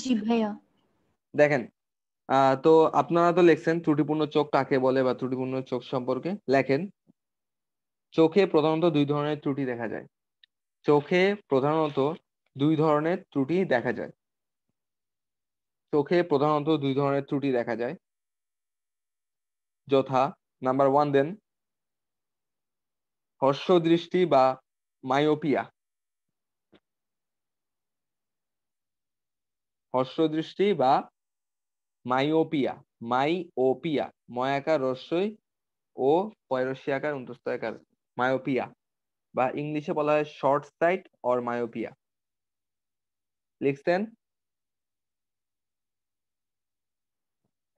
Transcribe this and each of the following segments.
জি ভাইয়া। দেখেন, তো আপনারা তো লিখছেন ত্রুটিপূর্ণ চোখ কাকে বলে বা ত্রুটিপূর্ণ চোখ সম্পর্কে লেখেন। চোখে প্রধানত দুই ধরনের ত্রুটি দেখা যায়। চোখে প্রধানত দুই ধরনের ত্রুটি দেখা যায়। চোখে প্রধানত দুই ধরনের ত্রুটি দেখা যায়, যথা নাম্বার 1 দেন হর্ষদৃষ্টি বা মায়োপিয়া। হর্ষদৃষ্টি বা মায়োপিয়া। মাইওপিয়া, ময়াকার রস্যই ও পয়রস্যাকার অন্তস্থকার, মায়োপিয়া বা ইংলিশে বলা হয় শর্ট সাইট অর মায়োপিয়া। লিখছেন?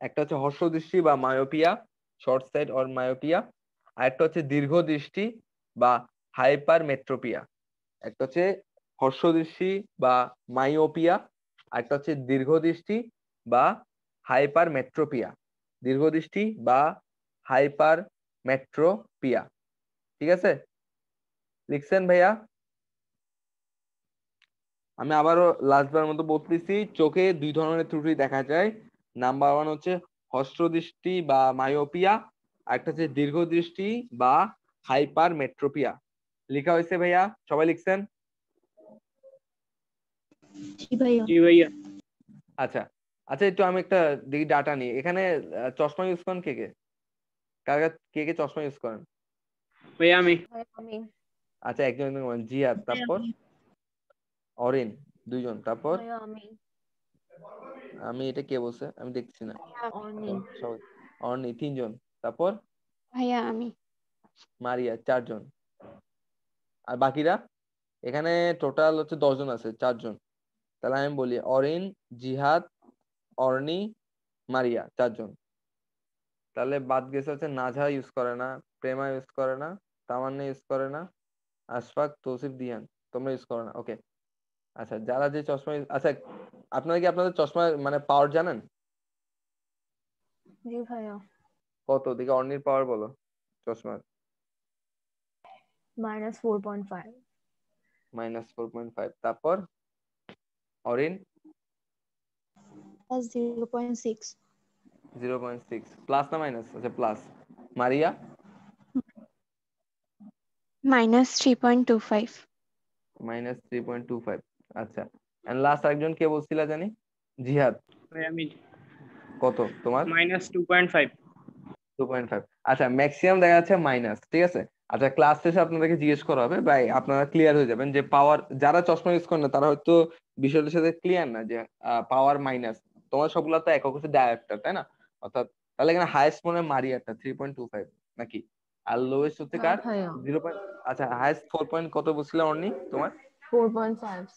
একটা হচ্ছে হর্ষদৃষ্টি বা myopia, short sight or myopia, আর একটা হচ্ছে দীর্ঘদৃষ্টি বা হাইপারমেট্রোপিয়া। একটা হচ্ছে হর্ষদৃষ্টি বা মাইওপিয়া, আর একটা হচ্ছে দীর্ঘদৃষ্টি বা হাইপারমেট্রোপিয়া। দীর্ঘদৃষ্টি বা হাইপারমেট্রোপিয়া। ঠিক আছে, লিখছেন ভাইয়া? আমি আবারও লাস্টবার মতো বলতেছি, চোখে দুই ধরনের ত্রুটি দেখা যায়। নাম্বার 1 হচ্ছে হর্ষদৃষ্টি বা মায়োপিয়া, আর একটা হচ্ছে দীর্ঘদৃষ্টি বা হাইপারমেট্রোপিয়া। লেখা হয়েছে ভাইয়া? সবাই লিখছেন? জি ভাইয়া। জি ভাইয়া। আচ্ছা আচ্ছা, একটু আমি একটা দিই ডাটা নিয়ে। এখানে চশমা ইউজ করেন কে কে? কে কে চশমা ইউজ করেন? ভাইয়া আমি। আমি। আচ্ছা, একজন একজন বলেন। জিয়াদ, তারপর অরিন, দুইজন, তারপর ভাইয়া আমি। আমি। এটা কে বলছে? আমি দেখছি না। অর্নি। সবাই অর্নি, তিনজন, তারপর ভাইয়া আমি। মারিয়া, চারজন। আর বাকিরা? এখানে টোটাল হচ্ছে 10 জন আছে, চারজন। তাহলে আমি বলি অরিন, জিহাদ, অর্নি, মারিয়া, চারজন। তাহলে বাদ গেছে হচ্ছে নাজহা ইউজ করে না, প্রেমা ইউজ করে না, তামান্না ইউজ করে না, আশফাক, তৌসিফ, দিয়ান, তোমরা ইউজ করো না। ওকে। আচ্ছা, যারা যে চশমা আচ্ছা, আপনারা কি আপনাদের চশমা মানে পাওয়ার জানেন জি ভাইয়া। কত? দিকে অর্নির পাওয়ার বলো চশমার। -4.5। -4.5। তারপর অরিন +0.6। 0.6। প্লাস না মাইনাস? আচ্ছা, প্লাস। মারিয়া -3.25। -3.25। আচ্ছা, এন্ড লাস্ট একজন কে বলছিলা জানি? জিহাদ, ভাই আমি কত তোমার? -2.5। 2.5। আচ্ছা, ম্যাক্সিমাম দেখা যাচ্ছে মাইনাস। ঠিক আছে। আচ্ছা, ক্লাস শেষে আপনাদেরকে জিজ্ঞেস করা হবে, ভাই আপনারা ক্লিয়ার হয়ে যাবেন যে পাওয়ার, যারা চশমা ইউজ করেন না তারা হয়তো বিষয়টার সাথে ক্লিয়ার না যে পাওয়ার মাইনাস। তোমার সবগুলা তো একক হচ্ছে ডায়োপ্টার, তাই না? অর্থাৎ তাহলে এখানে হাইয়েস্ট মনে হয় মারিয়াটা 3.25 নাকি? আর লোয়েস্ট হচ্ছে না কার? ভাইয়া। 0. আচ্ছা, হাইয়েস্ট 4 পয়েন্ট কত বলছিলাম অর্নি তোমার? 4.5।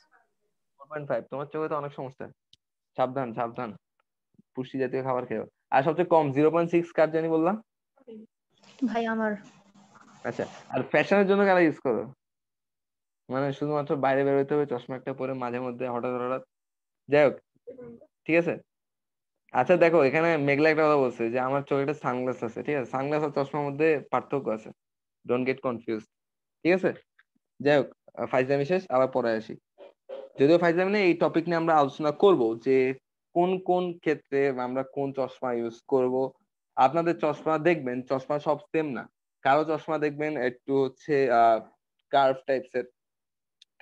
4.5। তোমার চোখে তো অনেক সমস্যা। সাবধান সাবধান, পুষ্টি জাতীয় খাবার খেও। আর সবচেয়ে কম 0.6 কার জানি বললাম? ভাই আমার। আচ্ছা, আর ফ্যাশনের জন্য কারা ইউজ করো? মানে শুধুমাত্র বাইরে বেরোতে হবে চশমা একটা পরে মাঝে মধ্যে হঠাৎ হঠাৎ? যাই হোক, ঠিক আছে। আচ্ছা দেখো, এখানে মেঘলা একটা কথা বলছে যে আমার চোখে একটা সানগ্লাস আছে। ঠিক আছে, সানগ্লাস আর চশমার মধ্যে পার্থক্য আছে। Don't get confuse. ঠিক আছে, যাই হোক, ফাইজলামি শেষ, আবার পরে আসি। যদিও ফাইজলামি নেই, এই টপিক নিয়ে আমরা আলোচনা করব যে কোন কোন ক্ষেত্রে আমরা কোন চশমা ইউজ করব। আপনাদের চশমা দেখবেন, চশমা সব সেম না। কারো চশমা দেখবেন একটু হচ্ছে কার্ভ টাইপসের,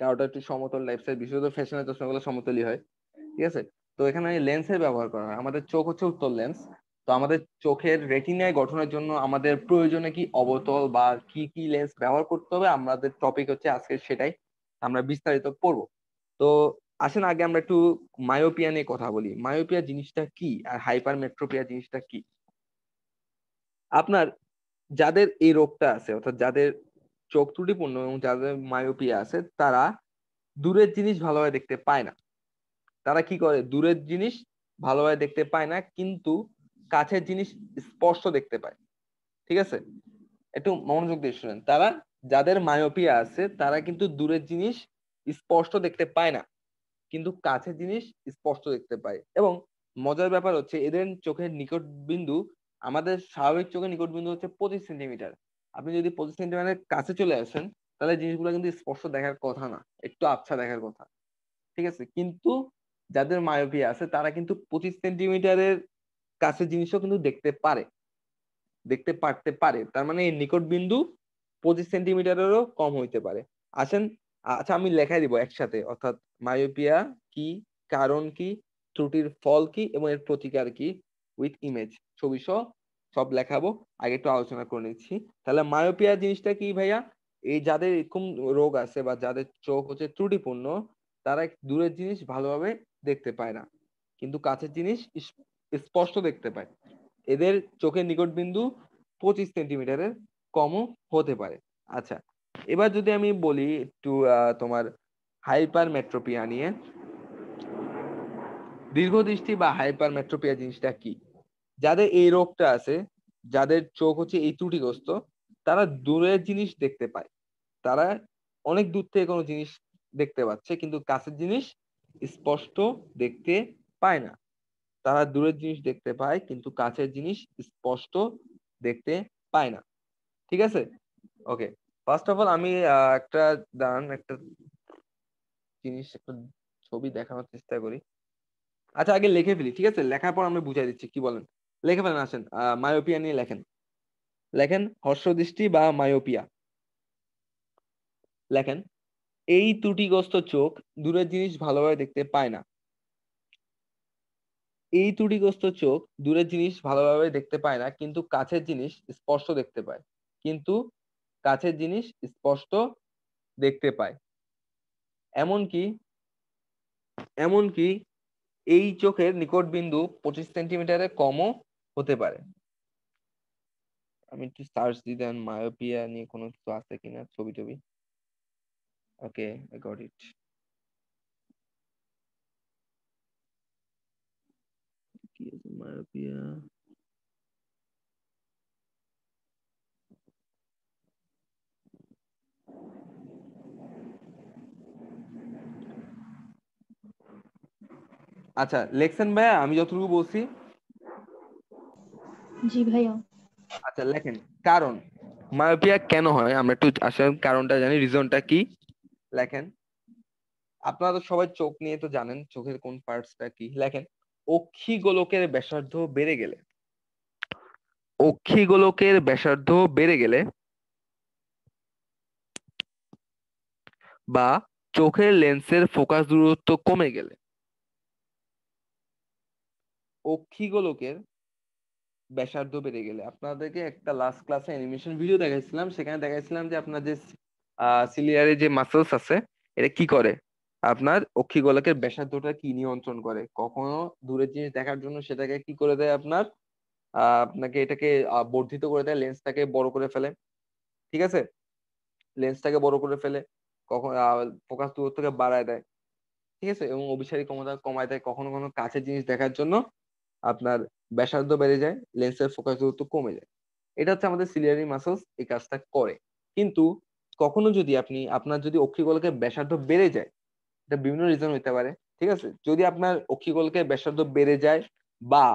কারোটা একটু সমতল টাইপসের। বিশেষত ফ্যাশনের চশমাগুলো সমতলই হয়। ঠিক আছে। তো এখানে লেন্সের ব্যবহার করা হয়। আমাদের চোখ হচ্ছে উত্তল লেন্স। তো আমাদের চোখের রেটিনায় গঠনের জন্য আমাদের প্রয়োজনে কি অবতল বা কি কি লেন্স ব্যবহার করতে হবে, আমাদের টপিক হচ্ছে আজকে সেটাই। আমরা বিস্তারিত পড়ব। তো আসেন আগে আমরা একটু মায়োপিয়া নিয়ে কথা বলি। মায়োপিয়া জিনিসটা কি আর হাইপারমেট্রোপিয়া জিনিসটা কি? আপনার যাদের এই রোগটা আছে, অর্থাৎ যাদের চোখ ত্রুটিপূর্ণ এবং যাদের মায়োপিয়া আছে, তারা দূরের জিনিস ভালোভাবে দেখতে পায় না। তারা কি করে? দূরের জিনিস ভালোভাবে দেখতে পায় না, কিন্তু কাছের জিনিস স্পষ্ট দেখতে পায়। ঠিক আছে, একটু মনোযোগ দিয়ে শুনেন। তারা, যাদের মায়োপিয়া আছে, তারা কিন্তু দূরের জিনিস স্পষ্ট দেখতে পায় না, কিন্তু কাছের জিনিস স্পষ্ট দেখতে পায়। এবং মজার ব্যাপার হচ্ছে এদের চোখের নিকট বিন্দু, আমাদের স্বাভাবিক চোখের নিকট বিন্দু হচ্ছে 25 সেন্টিমিটার। আপনি যদি 25 সেন্টিমিটার কাছে চলে আসেন, তাহলে জিনিসগুলো কিন্তু স্পষ্ট দেখার কথা না, একটু আবছা দেখার কথা। ঠিক আছে, কিন্তু যাদের মায়োপিয়া আছে তারা কিন্তু 25 সেন্টিমিটারের কাছের জিনিসও কিন্তু দেখতে পারতে পারে। তার মানে এই নিকট বিন্দু 25 সেন্টিমিটারেরও কম হইতে পারে। আসেন, আচ্ছা আমি লেখাই দিব একসাথে, অর্থাৎ মায়োপিয়া কি, কারণ কি, ত্রুটির ফল কি এবং এর প্রতিকার কি, উইথ ইমেজ, ছবি সহ সব লেখাবো। আগে একটু আলোচনা করে নিচ্ছি। তাহলে মায়োপিয়া জিনিসটা কি ভাইয়া? এই যাদের এরকম রোগ আছে বা যাদের চোখ হচ্ছে ত্রুটিপূর্ণ, তারা দূরের জিনিস ভালোভাবে দেখতে পায় না, কিন্তু কাছের জিনিস স্পষ্ট দেখতে পায়। এদের চোখের নিকট বিন্দু 25 সেন্টিমিটারের কমও হতে পারে। আচ্ছা, এবার যদি আমি বলি একটু তোমার হাইপারমেট্রোপিয়া নিয়ে। দীর্ঘদৃষ্টি বা হাইপারমেট্রোপিয়া জিনিসটা কি? যাদের এই রোগটা আছে, যাদের চোখ হচ্ছে এই ত্রুটিগ্রস্ত, তারা দূরের জিনিস দেখতে পায়। তারা অনেক দূর থেকে কোনো জিনিস দেখতে পাচ্ছে, কিন্তু কাছের জিনিস স্পষ্ট দেখতে পায় না। তারা দূরের জিনিস দেখতে পায়, কিন্তু কাছের জিনিস স্পষ্ট দেখতে পায় না। ঠিক আছে? ওকে, ফার্স্ট অফ অল আমি একটা জিনিস, একটা ছবি দেখানোর চেষ্টা করি। আচ্ছা আগে লিখে ফেলি, ঠিক আছে? লেখার পর আমি বুঝাই দিচ্ছি, কি বলেন? লিখে ফেলেন, আসেন। মায়োপিয়া নিয়ে লেখেন। লেখেন হর্ষদৃষ্টি বা মায়োপিয়া। লেখেন, এই ত্রুটিগ্রস্ত চোখ দূরের জিনিস ভালোভাবে দেখতে পায় না। এই ত্রুটিগ্রস্ত চোখ দূরের জিনিস ভালোভাবে দেখতে পায় না, কিন্তু কাছের জিনিস স্পষ্ট দেখতে পায়। কিন্তু কাছের জিনিস স্পষ্ট দেখতে পায়। এমনকি এমনকি এই চোখের নিকট বিন্দু 25 সেন্টিমিটারের কমও হতে পারে। আমি একটু সার্চ দিই দেন মায়োপিয়া নিয়ে কোনো কিছু আছে কিনা, ছবি টবি। ওকে, আই গট ইট। কি আছে মায়োপিয়া? আচ্ছা লেখছেন ভাইয়া আমি যতটুকু বলছি? জি ভাইয়া। আচ্ছা লেখেন, কারণ মায়োপিয়া কেন হয় আমরা একটু আসলে কারণটা জানি, রিজনটা কি। লেখেন, আপনারা তো সবাই চোখ নিয়ে তো জানেন চোখের কোন পার্টসটা কি। লেখেন, অক্ষিগোলকের ব্যাসার্ধ বেড়ে গেলে, অক্ষিগোলকের ব্যাসার্ধ বেড়ে গেলে বা চোখের লেন্সের ফোকাস দূরত্ব কমে গেলে, অক্ষিগোলকের ব্যাসার্ধ বেড়ে গেলে, আপনাদেরকে একটা লাস্ট ক্লাসে অ্যানিমেশন ভিডিও দেখাইছিলাম, সেখানে দেখাইছিলাম যে আপনার যে সিলিয়ারি যে মাসলস আছে, এটা কি করে, আপনার অক্ষিগোলকের ব্যাসার্ধটা কি নিয়ন্ত্রণ করে। কখনো দূরের জিনিস দেখার জন্য সেটাকে কি করে দেয়, আপনার আপনাকে এটাকে বর্ধিত করে দেয়, লেন্সটাকে বড় করে ফেলে। ঠিক আছে? লেন্সটাকে বড় করে ফেলে, কখন ফোকাস দূরত্বকে বাড়ায় দেয়। ঠিক আছে? এবং অভিসারী ক্ষমতা কমায় দেয়। কখনো কখনো কাছের জিনিস দেখার জন্য আপনার ব্যাসার্ধ বেড়ে যায়, লেন্সের ফোকাস দূরত্ব কমে যায়। এটা হচ্ছে আমাদের সিলিয়ারি মাসলস এই কাজটা করে। কিন্তু কখনো যদি আপনার যদি অক্ষিগোলকের ব্যাসার্ধ বেড়ে যায়, এটা বিভিন্ন রিজন হতে পারে। ঠিক আছে? যদি আপনার অক্ষিগোলকের ব্যাসার্ধ বেড়ে যায় বা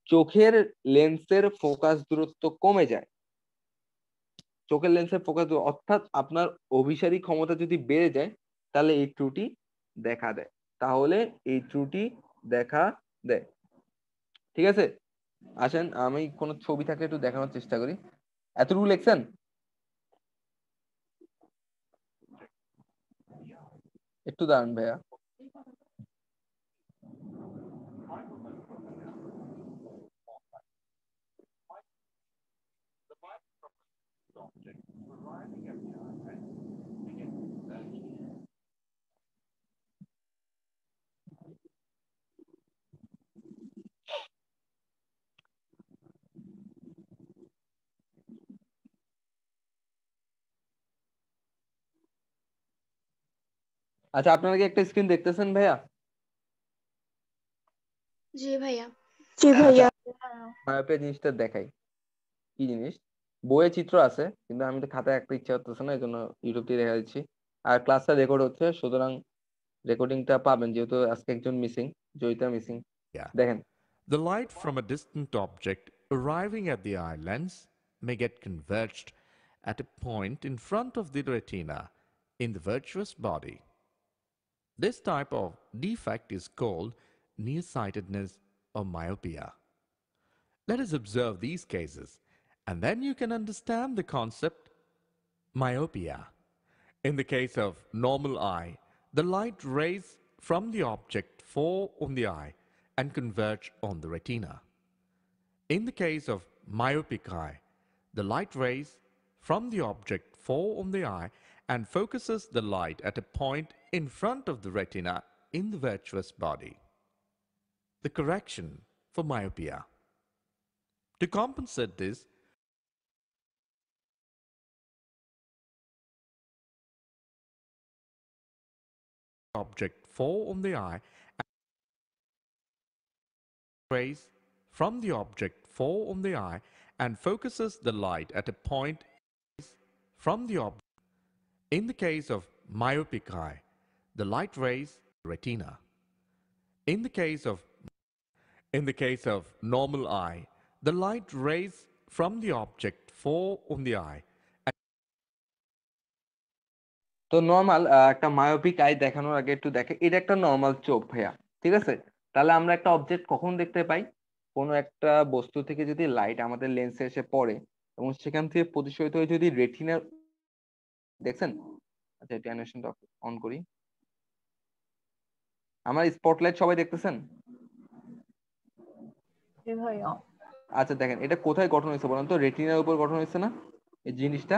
চোখের লেন্সের ফোকাস দূরত্ব কমে যায়, চোখের লেন্সের ফোকাস, অর্থাৎ আপনার অভিসারী ক্ষমতা যদি বেড়ে যায়, তাহলে এই ত্রুটি দেখা দেয়। তাহলে এই ত্রুটি দেখা দেয়। ঠিক আছে? আসেন আমি কোন ছবি থাকলে একটু দেখানোর চেষ্টা করি। এতটুকু লিখছেন? একটু দাঁড়ান ভাইয়া। আচ্ছা আপনারা কি একটা স্ক্রিন দেখতেছেন ভাইয়া? জি ভাইয়া। জি আচ্ছা, ভাইয়া। মায়োপিয়া জিনিসটা দেখাই, কি জিনিস। বইয়ে চিত্র আছে, কিন্তু আমি তো খাতায় একটা ইচ্ছা করতেছে না, এই জন্য ইউটিউব দিয়ে দেখা দিচ্ছি। আর ক্লাসটা রেকর্ড হচ্ছে, সুতরাং রেকর্ডিংটা পাবেন, যেহেতু আজকে একজন মিসিং, জয়িতা মিসিং। Yeah. দেখেন, The light from a distant object arriving at the eye lens may get converged at a point in front of the retina in the vitreous body. This type of defect is called nearsightedness or myopia. Let us observe these cases, and then you can understand the concept myopia. In the case of normal eye, the light rays from the object fall on the eye and converge on the retina. In the case of myopic eye, the light rays from the object fall on the eye and focuses the light at a point in front of the retina in the vitreous body. The correction for myopia. To compensate this, object fall on the eye and rays from the object fall on the eye and focuses the light at a point from the object. In the case of myopic eye, the light rays retina. In the case of normal eye, the light rays from the object fall on the eye. তো normal একটা myopic I দেখানোর আগে একটু দেখে, এটা একটা normal চোখ ভাইয়া, ঠিক আছে? তাহলে আমরা একটা অবজেক্ট কখন দেখতে পাই? কোনো একটা বস্তু থেকে যদি লাইট আমাদের লেন্সে এসে পড়ে এবং সেখান থেকে প্রতিফলিত হয়ে যদি রেটিনার, দেখছেন? আচ্ছা, এটা অ্যানিমেশনটা অন করি। আমার স্পটলাইট সবাই দেখতেছেন? ভাইয়া আচ্ছা দেখেন, এটা কোথায় গঠন হয়েছে বলেন তো? রেটিনার উপর গঠন হয়েছে না এই জিনিসটা?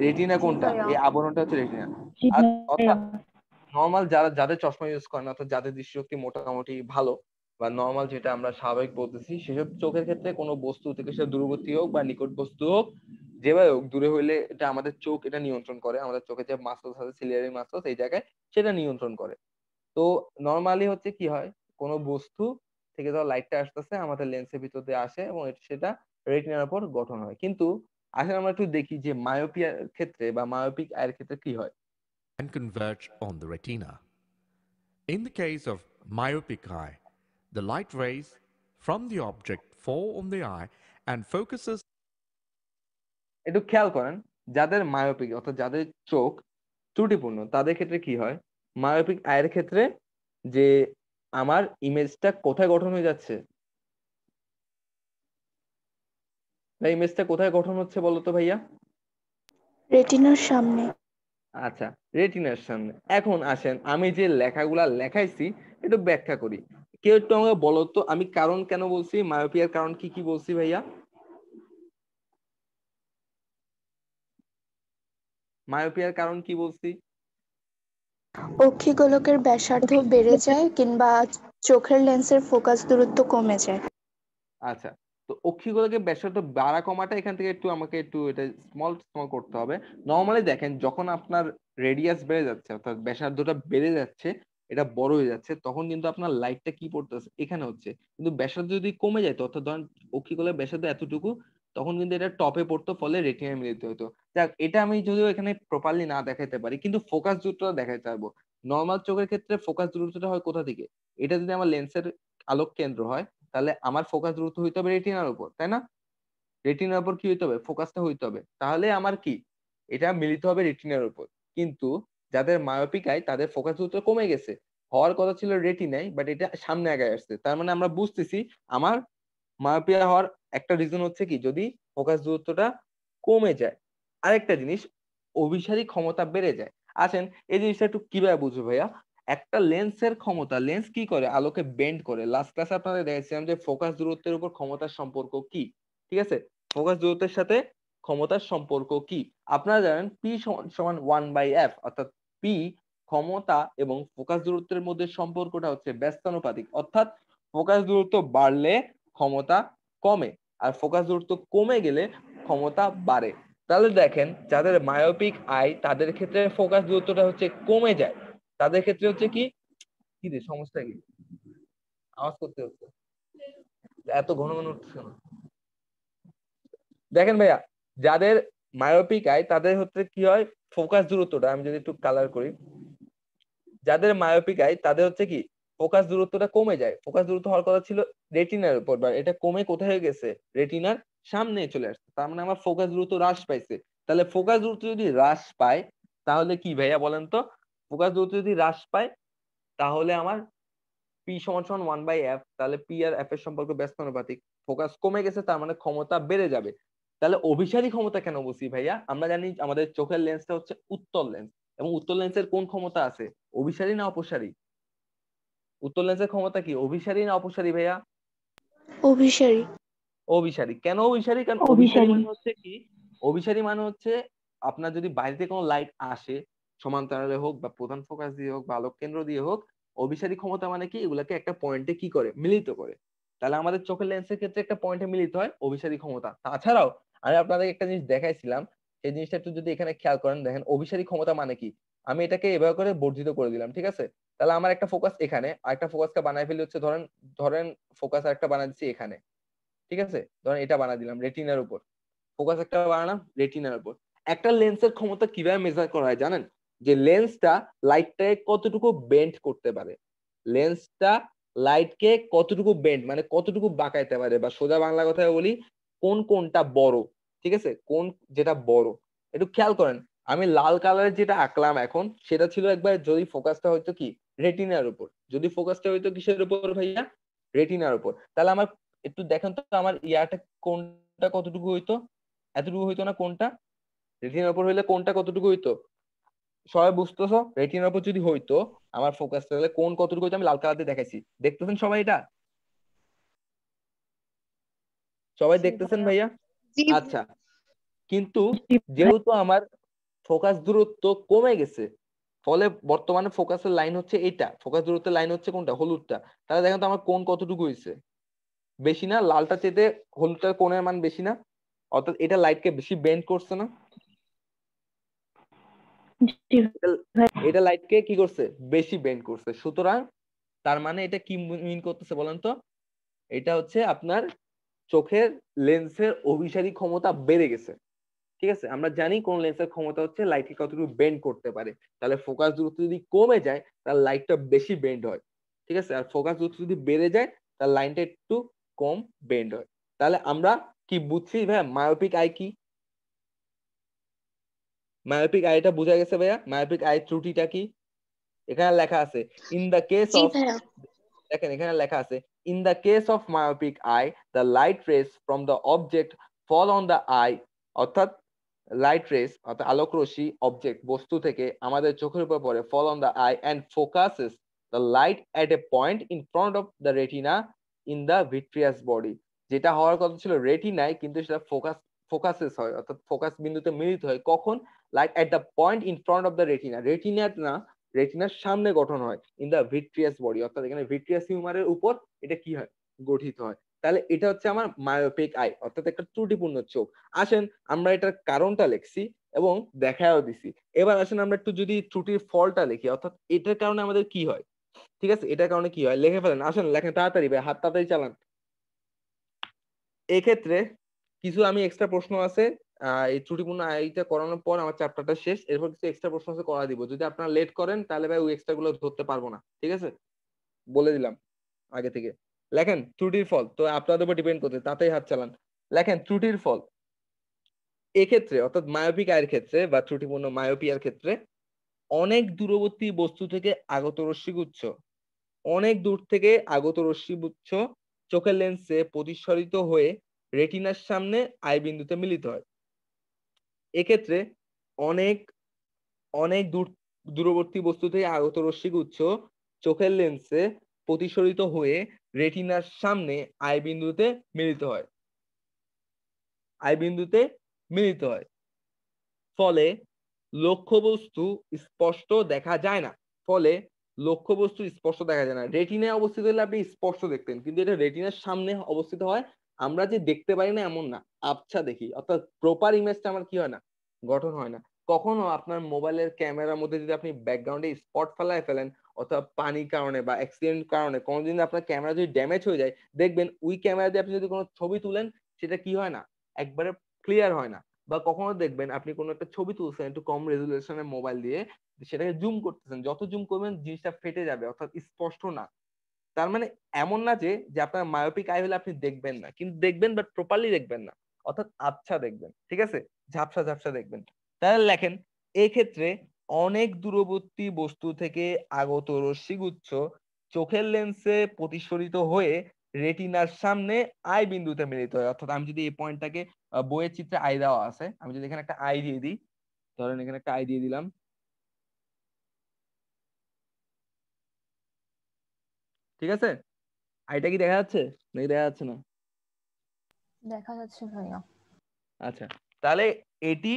রেটিনা কোনটা? এই আবরণটা হচ্ছে রেটিনা। অর্থাৎ নর্মাল যাদের চশমা ইউজ করেন, অর্থাৎ যাদের দৃষ্টিশক্তি মোটামুটি ভালো বা নর্মাল যেটা আমরা স্বাভাবিক বলতেছি, সেসব চোখের ক্ষেত্রে কোনো বস্তু থেকে সে দূরবর্তী হোক বা নিকট বস্তু হোক, যেভাবে হোক দূরে হইলে এটা আমাদের চোখ এটা নিয়ন্ত্রণ করে। আমাদের চোখে যে মাসলস আছে, সিলিয়ারি মাসলস, এই জায়গায় সেটা নিয়ন্ত্রণ করে। তো নর্মালি হচ্ছে কি হয়, কোনো বস্তু থেকে ধর লাইটটা আসতেছে আমাদের লেন্সের ভিতর দিয়ে আসে এবং সেটা রেটিনার উপর গঠন হয়। কিন্তু আসলে আমরা একটু দেখি যে মায়োপিয়ার ক্ষেত্রে বা মায়োপিক আয়ের ক্ষেত্রে কি হয়। And converge on the retina. In the case of myopic eye, the light rays from the object fall on the eye and focuses. একটু খেয়াল করেন, যাদের মায়োপিক অর্থাৎ যাদের চোখ ত্রুটিপূর্ণ তাদের ক্ষেত্রে কি হয়, মায়োপিক আয়ের ক্ষেত্রে যে আমার ইমেজটা কোথায় গঠন হয়ে যাচ্ছে, ইমেজটা কোথায় গঠন হচ্ছে বলতো ভাইয়া? রেটিনার সামনে। আচ্ছা, রেটিনার সামনে। এখন আসেন আমি যে লেখাগুলা লেখাইছি একটু ব্যাখ্যা করি। কেউ একটু আমাকে বলো তো, আমি কারণ কেন বলছি, মায়োপিয়ার কারণ কি কি বলছি ভাইয়া? মায়োপিয়ার কারণ কি বলছি? অক্ষিগোলকের ব্যাসার্ধ বেড়ে যায় কিংবা চোখের লেন্সের ফোকাস দূরত্ব কমে যায়। আচ্ছা, তো অক্ষিগোলকের ব্যাসার্ধ বাড়া কমাটা এখান থেকে একটু আমাকে একটু এটা স্মল করতে হবে। নর্মালি দেখেন, যখন আপনার রেডিয়াস বেড়ে যাচ্ছে অর্থাৎ ব্যাসার্ধটা বেড়ে যাচ্ছে, এটা বড় হয়ে যাচ্ছে, তখন কিন্তু আপনার লাইটটা কি পড়তেছে এখানে হচ্ছে। কিন্তু ব্যাসার্ধ যদি কমে যায়, অর্থাৎ ধরেন অক্ষিগোলকের ব্যাসার্ধ এতটুকু, তখন কিন্তু এটা টপে পড়তো, ফলে রেটিনায় মিলিত হতো। যাক, এটা আমি যদিও এখানে প্রপারলি না দেখাইতে পারি, কিন্তু ফোকাস দূরত্বটা দেখাইতে পারবো। নর্মাল চোখের ক্ষেত্রে ফোকাস দূরত্বটা হয় কোথা থেকে? এটা যদি আমার লেন্সের আলোক কেন্দ্র হয়, তাহলে আমার ফোকাস দূরত্ব হইতে হবে রেটিনার উপর, তাই না? রেটিনার উপর কি হইতে হবে? ফোকাসটা হইতে হবে, তাহলে আমার কি এটা মিলিত হবে রেটিনার উপর। কিন্তু যাদের মায়োপিক আই তাদের ফোকাস দূরত্ব কমে গেছে, হওয়ার কথা ছিল রেটিনায়, বাট এটা সামনে আগায় আসছে। তার মানে আমরা বুঝতেছি আমার মায়োপিয়া হওয়ার একটা রিজন হচ্ছে কি, যদি ফোকাস দূরত্বটা কমে যায়। আরেকটা জিনিস, অভিসারী ক্ষমতা বেড়ে যায়। আসেন এই জিনিসটা একটু কিভাবে বুঝবো ভাইয়া? একটা লেন্সের ক্ষমতা, লেন্স কি করে? আলোকে বেন্ড করে। লাস্ট ক্লাসে আপনাদের দেখাচ্ছিলাম যে ফোকাস দূরত্বের উপর ক্ষমতার সম্পর্ক কি, ঠিক আছে? ফোকাস দূরত্বের সাথে ক্ষমতার সম্পর্ক কি আপনারা জানেন? পি সমান 1/f, অর্থাৎ পি ক্ষমতা এবং ফোকাস দূরত্বের মধ্যে সম্পর্কটা হচ্ছে ব্যস্তানুপাতিক। অর্থাৎ ফোকাস দূরত্ব বাড়লে ক্ষমতা কমে, আর ফোকাস দূরত্ব কমে গেলে ক্ষমতা বাড়ে। তাহলে দেখেন, যাদের মায়োপিক আই তাদের ক্ষেত্রে ফোকাস দূরত্বটা হচ্ছে কমে যায়। তাদের ক্ষেত্রে হচ্ছে কি কি রে সমস্যা কি? আওয়াজ করতে হচ্ছে, এত ঘন ঘন উঠছে না। দেখেন ভাইয়া, যাদের মায়োপিক আই তাদের হচ্ছে কি হয়, ফোকাস দূরত্বটা আমি যদি একটু কালার করি, যাদের মায়োপিক আই তাদের হচ্ছে কি ফোকাস দূরত্বটা কমে যায়। ফোকাস দূরত্ব হওয়ার কথা ছিল রেটিনার উপর, বা এটা কমে কোথায় হয়ে গেছে? রেটিনার সামনে চলে আসছে। তার মানে আমার ফোকাস দূরত্ব হ্রাস পাইছে। তাহলে ফোকাস দূরত্ব যদি হ্রাস পায়, তাহলে কি ভাইয়া বলেন তো, ফোকাস দূরত্ব যদি হ্রাস পায় তাহলে আমার পি সমান সমান 1/f, তাহলে পি আর এফ এর সম্পর্ক ব্যস্ত অনুপাতিক। ফোকাস কমে গেছে তার মানে ক্ষমতা বেড়ে যাবে। তাহলে অভিসারী ক্ষমতা কেন বলছি ভাইয়া? আমরা জানি আমাদের চোখের লেন্সটা হচ্ছে উত্তল লেন্স, এবং উত্তল লেন্সের কোন ক্ষমতা আছে, অভিসারী না অপসারী? উত্তল লেন্সের ক্ষমতা কি, অভিসারী না অপসারী ভাইয়া? অভিসারী। অভিসারী। কেন অভিসারী? কারণ অভিসারী অভিসারী। মানে হচ্ছে কি, অভিসারী মানে হচ্ছে আপনার যদি বাইরে কোনো লাইট আসে, সমান্তরালে হোক বা প্রধান ফোকাস দিয়ে হোক বা আলোক কেন্দ্র দিয়ে হোক, অভিসারী ক্ষমতা মানে কি, এগুলাকে একটা পয়েন্টে কি করে, মিলিত করে। তাহলে আমাদের চোখের লেন্সের ক্ষেত্রে একটা পয়েন্টে মিলিত হয় অভিসারী ক্ষমতা। তাছাড়াও আমি আপনাদের একটা জিনিস দেখাইছিলাম, সেই জিনিসটা একটু যদি এখানে খেয়াল করেন, দেখেন অভিসারী ক্ষমতা মানে কি। আমি এটাকে এভাবে করে বর্ধিত করে দিলাম, ঠিক আছে? তাহলে আমার একটা ফোকাস এখানে, আর একটা ফোকাসকে বানাই ফেলি হচ্ছে, ধরেন ধরেন ফোকাস একটা বানাই দিচ্ছি এখানে, ঠিক আছে? ধরেন এটা বানাই দিলাম রেটিনার উপর, ফোকাস একটা বানালাম রেটিনার উপর। একটা লেন্সের ক্ষমতা কিভাবে মেজার করা হয় জানেন? যে লেন্সটা লাইটটাকে কতটুকু বেন্ড করতে পারে, লেন্সটা লাইটকে কতটুকু বেন্ড মানে কতটুকু বাঁকাইতে পারে, বা সোজা বাংলা কথায় বলি, কোন কোনটা বড়, ঠিক আছে? কোন যেটা বড়, একটু খেয়াল করেন। আমি লাল কালারের যেটা আঁকলাম এখন, সেটা ছিল একবার যদি ফোকাসটা হয়তো কি রেটিনার উপর, যদি ফোকাসটা হয়তো কিসের উপর ভাইয়া, রেটিনার উপর, তাহলে আমার একটু দেখেন তো আমার ইয়াটা কোনটা কতটুকু হইতো, এতটুকু হইতো না কোনটা? রেটিনার উপর হইলে কোনটা কতটুকু হইতো? সবাই বুঝতেছো? রেটিনার উপর যদি হইতো আমার ফোকাসটা, তাহলে কোন কতটুকু হইতো? আমি লাল কালার দিয়ে দেখাইছি, দেখতেছেন সবাই এটা? সবাই জি দেখতেছেন ভাইয়া। ভাইয়া? জি আচ্ছা, কিন্তু যেহেতু আমার ফোকাস দূরত্ব কমে গেছে, ফলে বর্তমানে ফোকাসের লাইন হচ্ছে এটা, ফোকাস দূরত্বের লাইন হচ্ছে কোনটা, হলুদটা। তাহলে দেখেন তো আমার কোন কতটুকু হয়েছে, বেশি না? লালটা চেয়ে হলুদটার কোণের মান বেশি না? অর্থাৎ এটা লাইটকে বেশি বেন্ড করছে না? জি এটা লাইটকে কি করছে, বেশি বেন্ড করছে। সুতরাং তার মানে এটা কি মিন করতেছে বলেন তো? এটা হচ্ছে আপনার চোখের লেন্সের অভিসারী ক্ষমতা বেড়ে গেছে, ঠিক আছে? আমরা জানি কোন লেন্সের ক্ষমতা হচ্ছে লাইটকে কতটুকু বেন্ড করতে পারে। তাহলে ফোকাস দূরত্ব যদি কমে যায় তাহলে লাইটটা বেশি বেন্ড হয়, ঠিক আছে? আর ফোকাস দূরত্ব যদি বেড়ে যায় তাহলে লাইনটা একটু কম বেন্ড হয়। তাহলে আমরা কি বুঝছি ভাইয়া, মায়োপিক আই কি? মায়োপিক আইটা বোঝা গেছে ভাইয়া? মায়োপিক আই ত্রুটিটা কি? এখানে লেখা আছে ইন দ্য কেস জি অফ, ভাইয়া। দেখেন এখানে লেখা আছে in the case of myopic eye the light rays from the object fall on the eye, অর্থাৎ লাইট রেস অর্থাৎ আলোক রশ্মি অবজেক্ট বস্তু থেকে আমাদের চোখের উপর পড়ে, fall on the eye and focuses the light at a point in front of the retina in the vitreous body. যেটা হওয়ার কথা ছিল রেটিনায়, কিন্তু সেটা ফোকাসেস হয়, অর্থাৎ ফোকাস বিন্দুতে মিলিত হয় কখন, light at the point in front of the retina, রেটিনার না, রেটিনার সামনে গঠন হয়, ইন দ্য ভিট্রিয়াস বডি, অর্থাৎ এখানে ভিট্রিয়াস হিউমারের উপর এটা কি হয়, গঠিত হয়। তাহলে এটা হচ্ছে আমার মায়োপিক আই, অর্থাৎ একটা ত্রুটিপূর্ণ চোখ। আসেন আমরা এটার কারণটা লিখছি এবং দেখাও দিছি। এবার আসেন আমরা একটু যদি ত্রুটির ফলটা লিখি, অর্থাৎ এটার কারণে আমাদের কি হয়, ঠিক আছে? এটার কারণে কি হয় লিখে ফেলেন, আসেন লেখেন তাড়াতাড়ি ভাই, হাত তাড়াতাড়ি চালান। এক্ষেত্রে কিছু আমি এক্সট্রা প্রশ্ন আছে, এই ত্রুটিপূর্ণ আইটা করানোর পর আমার চ্যাপ্টারটা শেষ, এরপর কিছু এক্সট্রা প্রশ্ন আছে করা দিব। যদি আপনারা লেট করেন তাহলে ভাই ওই এক্সট্রা গুলো ধরতে পারবো না, ঠিক আছে? বলে দিলাম আগে থেকে। লেখেন ত্রুটির ফল, তো আপনাদের উপর ডিপেন্ড করতে, তাতেই হাত চালান। লেখেন ত্রুটির ফল। এক্ষেত্রে অর্থাৎ মায়োপিক আয়ের ক্ষেত্রে বা ত্রুটিপূর্ণ মায়োপিয়ার ক্ষেত্রে অনেক দূরবর্তী বস্তু থেকে আগত রশ্মিগুচ্ছ, অনেক দূর থেকে আগত রশ্মিগুচ্ছ চোখের লেন্সে প্রতিসরিত হয়ে রেটিনার সামনে আই বিন্দুতে মিলিত হয়। এক্ষেত্রে অনেক অনেক দূরবর্তী বস্তু থেকে আগত রশ্মিগুচ্ছ চোখের লেন্সে প্রতিসরিত হয়ে রেটিনার সামনে আই বিন্দুতে মিলিত হয়, আই বিন্দুতে মিলিত হয়। ফলে লক্ষ্যবস্তু স্পষ্ট দেখা যায় না, ফলে লক্ষ্যবস্তু স্পষ্ট দেখা যায় না। রেটিনায় অবস্থিত হলে আপনি স্পষ্ট দেখতেন, কিন্তু এটা রেটিনার সামনে অবস্থিত হয়, আমরা যে দেখতে পারি না এমন না, আবছা দেখি, অর্থাৎ প্রপার ইমেজটা আমার কি হয় না, গঠন হয় না। কখনো আপনার মোবাইলের ক্যামেরার মধ্যে যদি আপনি ব্যাকগ্রাউন্ডে স্পট ফেলায় ফেলেন, অথবা পানির কারণে বা অ্যাক্সিডেন্ট কারণে কোনোদিন আপনার ক্যামেরা যদি ড্যামেজ হয়ে যায়, দেখবেন ওই ক্যামেরা দিয়ে আপনি যদি কোনো ছবি তুলেন সেটা কি হয় না, একবারে ক্লিয়ার হয় না। বা কখনো দেখবেন আপনি কোনো একটা ছবি তুলছেন একটু কম রেজুলেশনের মোবাইল দিয়ে, সেটাকে জুম করতেছেন, যত জুম করবেন জিনিসটা ফেটে যাবে, অর্থাৎ স্পষ্ট না। তার মানে এমন না যে যে আপনার মায়োপিক আই হলে আপনি দেখবেন না, কিন্তু দেখবেন বাট প্রপারলি দেখবেন না, অর্থাৎ আবছা দেখবেন, ঠিক আছে? ঝাপসা ঝাপসা দেখবেন। তাহলে লেখেন এই ক্ষেত্রে অনেক দূরবর্তী বস্তু থেকে আগত রশ্মিগুচ্ছ চোখের লেন্সে প্রতিসরিত হয়ে রেটিনার সামনে আই বিন্দুতে মিলিত হয়। অর্থাৎ আমি যদি এই পয়েন্টটাকে বইয়ের চিত্রে আই দেওয়া আছে, আমি যদি এখানে একটা আই দিয়ে দিই, ধরেন এখানে একটা আই দিয়ে দিলাম, ঠিক আছে? আইটা কি দেখা যাচ্ছে নাকি দেখা যাচ্ছে না? দেখা যাচ্ছে ভাইয়া। আচ্ছা, তাহলে এটি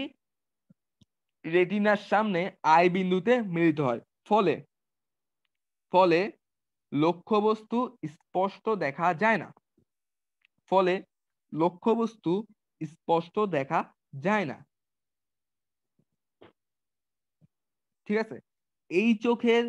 রেটিনার সামনে আই বিন্দুতে মিলিত হয়, ফলে ফলে লক্ষ্যবস্তু স্পষ্ট দেখা যায় না। ফলে লক্ষ্যবস্তু স্পষ্ট দেখা যায় না। ঠিক আছে? এই চোখের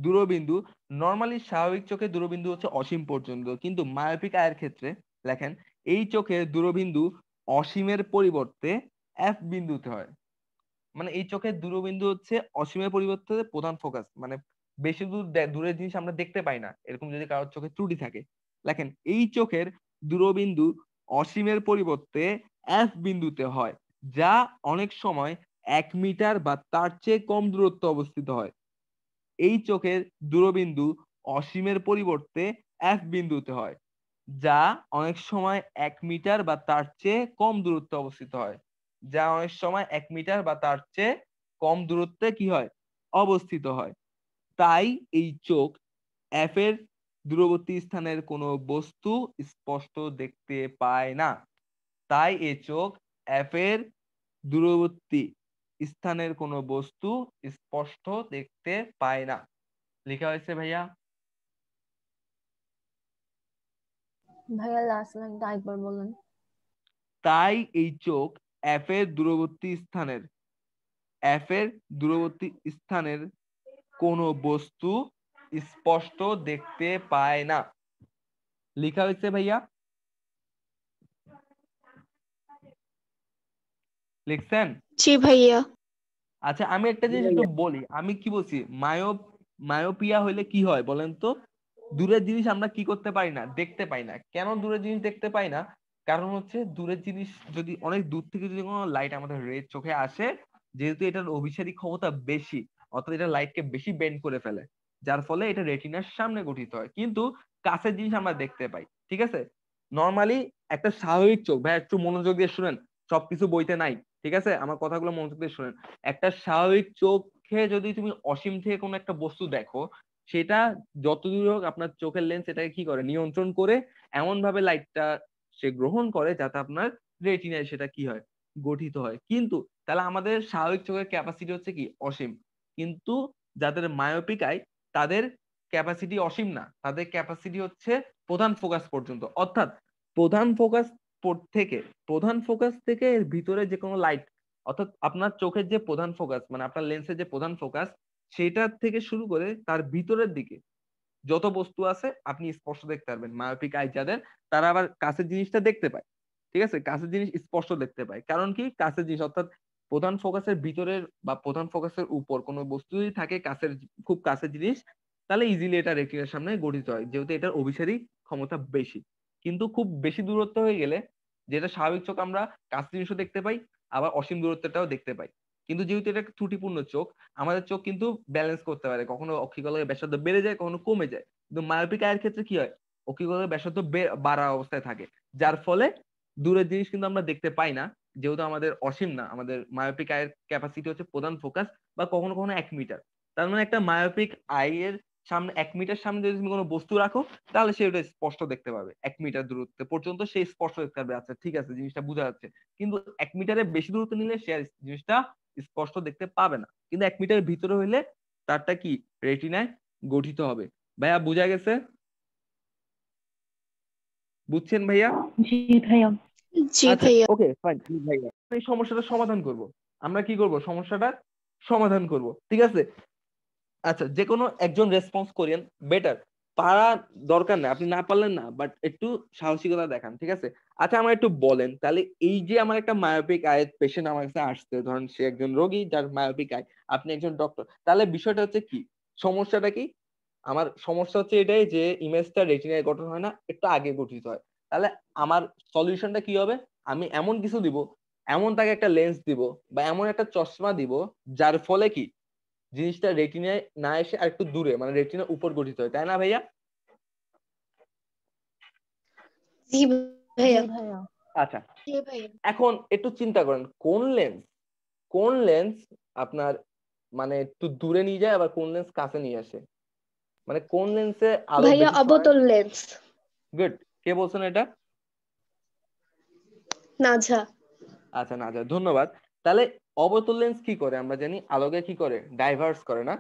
দূরবিন্দু নর্মালি স্বাভাবিক চোখের দূরবিন্দু হচ্ছে অসীম পর্যন্ত, কিন্তু মায়োপিক আয়ের ক্ষেত্রে লেখেন এই চোখের দূরবিন্দু অসীমের পরিবর্তে এফ বিন্দুতে হয়। মানে এই চোখের দূরবিন্দু হচ্ছে অসীমের পরিবর্তে প্রধান ফোকাস, মানে বেশি দূরের জিনিস আমরা দেখতে পাই না, এরকম যদি কারোর চোখে ত্রুটি থাকে। দেখেন এই চোখের দূরবিন্দু অসীমের পরিবর্তে এফ বিন্দুতে হয়, যা অনেক সময় 1 মিটার বা তার চেয়ে কম দূরত্বে অবস্থিত হয়। এই চোখের দূরবিন্দু অসীমের পরিবর্তে এফ বিন্দুতে হয়, যা অনেক সময় 1 মিটার বা তার চেয়ে কম দূরত্বে অবস্থিত হয়। যা অনেক সময় 1 মিটার বা তার চেয়ে কম দূরত্বে কি হয়? অবস্থিত হয়। তাই এই চোখ এফ এর দূরবর্তী স্থানের কোনো বস্তু স্পষ্ট দেখতে পায় না। তাই এই চোখ এফ এর দূরবর্তী স্থানের কোনো বস্তু স্পষ্ট দেখতে পায় না। লেখা হয়েছে ভাইয়া? ভাইয়া লাস্ট লাইনটা একবার বলুন। তাই এই চোখ এফ এর দূরবর্তী স্থানের কোনো বস্তু স্পষ্ট দেখতে পায় না। লেখা হয়েছে ভাইয়া? লিখছেন? জি ভাইয়া। আচ্ছা, আমি একটা জিনিস একটু বলি, আমি কি বলছি, মায়োপিয়া হইলে কি হয় বলেন তো? দূরের জিনিস আমরা কি করতে পারি না, দেখতে পাই না। কেন দূরের জিনিস দেখতে পাই না? কারণ হচ্ছে দূরের জিনিস যদি অনেক দূর থেকে যদি কোনো লাইট আমাদের রেড চোখে আসে, যেহেতু এটার অভিসারী ক্ষমতা বেশি, অর্থাৎ এটা লাইটকে বেশি বেন্ড করে ফেলে, যার ফলে এটা রেটিনার সামনে গঠিত হয়। কিন্তু কাছের জিনিস আমরা দেখতে পাই। ঠিক আছে? নরমালি একটা স্বাভাবিক চোখ, ভাই একটু মনোযোগ দিয়ে শুনেন, সবকিছু বইতে নাই, ঠিক আছে? আমার কথাগুলো মনোযোগ দিয়ে শুনেন। একটা স্বাভাবিক চোখে যদি তুমি অসীম থেকে কোনো একটা বস্তু দেখো, সেটা যতদূর হোক আপনার চোখের লেন্স এটাকে কি করে, নিয়ন্ত্রণ করে এমন ভাবে লাইটটা সে গ্রহণ করে যাতে আপনার রেটিনায় সেটা কি হয়, গঠিত হয়। কিন্তু তাহলে আমাদের স্বাভাবিক চোখের ক্যাপাসিটি হচ্ছে কি, অসীম। কিন্তু যাদের মায়োপিক আই তাদের ক্যাপাসিটি অসীম না, তাদের ক্যাপাসিটি হচ্ছে প্রধান ফোকাস পর্যন্ত। অর্থাৎ প্রধান ফোকাস থেকে প্রধান ফোকাস থেকে এর ভিতরে যে কোনো লাইট, অর্থাৎ আপনার চোখের যে প্রধান ফোকাস, মানে আপনার লেন্সের যে প্রধান ফোকাস, সেটার থেকে শুরু করে তার ভিতরের দিকে যত বস্তু আছে আপনি স্পষ্ট দেখতে পারবেন। মায়োপিক আই যাদের, তারা আবার কাছের জিনিসটা দেখতে পায়। ঠিক আছে? কাছের জিনিস স্পষ্ট দেখতে পায়। কারণ কি, কাছের জিনিস অর্থাৎ প্রধান ফোকাসের ভিতরের বা প্রধান ফোকাসের উপর কোনো বস্তু যদি থাকে কাছের, খুব কাছের জিনিস, তাহলে ইজিলি এটা রেটিনার সামনে গঠিত হয়, যেহেতু এটার অভিসারী ক্ষমতা বেশি। কিন্তু খুব বেশি দূরত্ব হয়ে গেলে, যেটা স্বাভাবিক চোখ আমরা কাছের জিনিসও দেখতে পাই, আবার অসীম দূরত্বটাও দেখতে পাই। কিন্তু যেহেতু এটা একটা ত্রুটিপূর্ণ চোখ, আমাদের চোখ কিন্তু ব্যালেন্স করতে পারে, কখনো অক্ষিগোলকের ব্যাসার্ধ বেড়ে যায়, কখনো কমে যায়। কিন্তু মায়োপিক আয়ের ক্ষেত্রে কি হয়, অক্ষিগোলকের ব্যাসার্ধ বাড়া অবস্থায় থাকে, যার ফলে দূরের জিনিস কিন্তু আমরা দেখতে পাই না। যেহেতু আমাদের অসীম না, আমাদের মায়োপিক আয়ের ক্যাপাসিটি হচ্ছে প্রধান ফোকাস বা কখনো কখনো 1 মিটার। তার মানে একটা মায়োপিক আয়ের সামনে 1 মিটার সামনে যদি তুমি কোনো বস্তু রাখো, তাহলে সে ওটা স্পষ্ট দেখতে পাবে। 1 মিটার দূরত্ব পর্যন্ত সে স্পষ্ট দেখতে পাবে। আচ্ছা ঠিক আছে, জিনিসটা বোঝা যাচ্ছে। কিন্তু 1 মিটারের বেশি দূরত্ব নিলে সে আর জিনিসটা স্পষ্ট দেখতে পাবে না। কিন্তু 1 মিটারের ভিতরে হইলে তারটা কি, রেটিনায় গঠিত হবে। ভাইয়া বোঝা গেছে? বুঝছেন ভাইয়া? জি ভাইয়া। জি আচ্ছা ভাইয়া। ওকে ফাইন ভাইয়া, এই সমস্যাটা সমাধান করব। আমরা কি করব, সমস্যাটা সমাধান করব, ঠিক আছে? আচ্ছা, যে কোনো একজন রেসপন্স করেন, বেটার। পারা দরকার নেই, আপনি না পারলেন না, বাট একটু সাহসিকতা দেখান, ঠিক আছে? আচ্ছা আমার একটু বলেন তাহলে, এই যে আমার একটা মায়োপিক আই পেশেন্ট আমার কাছে আসছে, ধরেন সে একজন রোগী যার মায়োপিক আই, আপনি একজন ডক্টর, তাহলে বিষয়টা হচ্ছে কি, সমস্যাটা কি? আমার সমস্যা হচ্ছে এটাই যে ইমেজটা রেটিনায় গঠন হয় না, একটু আগে গঠিত হয়। তাহলে আমার সলিউশনটা কি হবে? আমি এমন কিছু দিব, এমন তাকে একটা লেন্স দিব বা এমন একটা চশমা দিব যার ফলে কি জিনিসটা রেটিনায় না এসে আর একটু দূরে, মানে রেটিনার উপর গঠিত হয়, তাই না ভাইয়া? জি জি ভাইয়া। ভাইয়া। আচ্ছা, জি ভাইয়া। এখন একটু চিন্তা করেন কোন লেন্স আপনার মানে একটু দূরে নিয়ে যায়, আবার কোন লেন্স কাছে নিয়ে আসে, মানে কোন লেন্সে আলো ভাইয়া বেশি ছড়ায়। অবতল লেন্স। গুড, কে বলছেন এটা? নাঝা। আচ্ছা না, আচ্ছা ধন্যবাদ। তাহলে অবতল লেন্স কি করে আমরা জানি, আলোকে কি করে, ডাইভার্স করে না,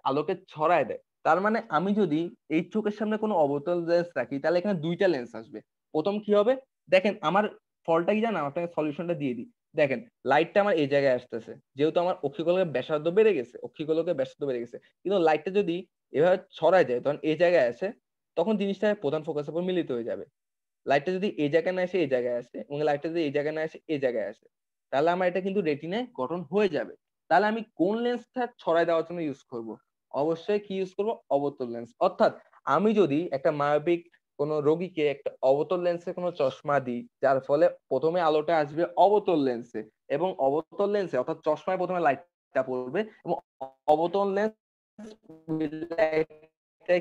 আলোকে ছড়ায় দেয়। তার মানে আমি যদি এই চোখের সামনে কোনো অবতল লেন্স রাখি তাহলে এখানে দুইটা লেন্স আসবে। প্রথম কি হবে, দেখেন আমার ফলটা কি জানা, আপনাকে সলিউশনটা দিয়ে দিই। দেখেন লাইটটা আমার এই জায়গায় আসতেছে, যেহেতু আমার অক্ষিগোলকের ব্যাসার্ধ বেড়ে গেছে, কিন্তু লাইটটা যদি এভাবে ছড়ায় যায় তখন এই জায়গায় আসে, তখন জিনিসটা প্রধান ফোকাসের উপর মিলিত হয়ে যাবে। লাইটটা যদি এই জায়গায় না এসে এই জায়গায় আসে, এবং লাইটটা যদি এই জায়গায় না এসে এই জায়গায় আসে, তাহলে আমার এটা কিন্তু রেটিনায় গঠন হয়ে যাবে। তাহলে আমি কোন লেন্সটা ছড়ায় দেওয়ার জন্য ইউজ করব? অবশ্যই কি ইউজ করব, অবতল লেন্স। অর্থাৎ আমি যদি একটা মায়োপিক কোন রোগীকে একটা অবতল লেন্সে কোনো চশমা দিই, যার ফলে প্রথমে আলোটা আসবে অবতল লেন্সে, এবং অবতল লেন্সে অর্থাৎ চশমায় প্রথমে লাইটটা পড়বে, এবং অবতল লেন্স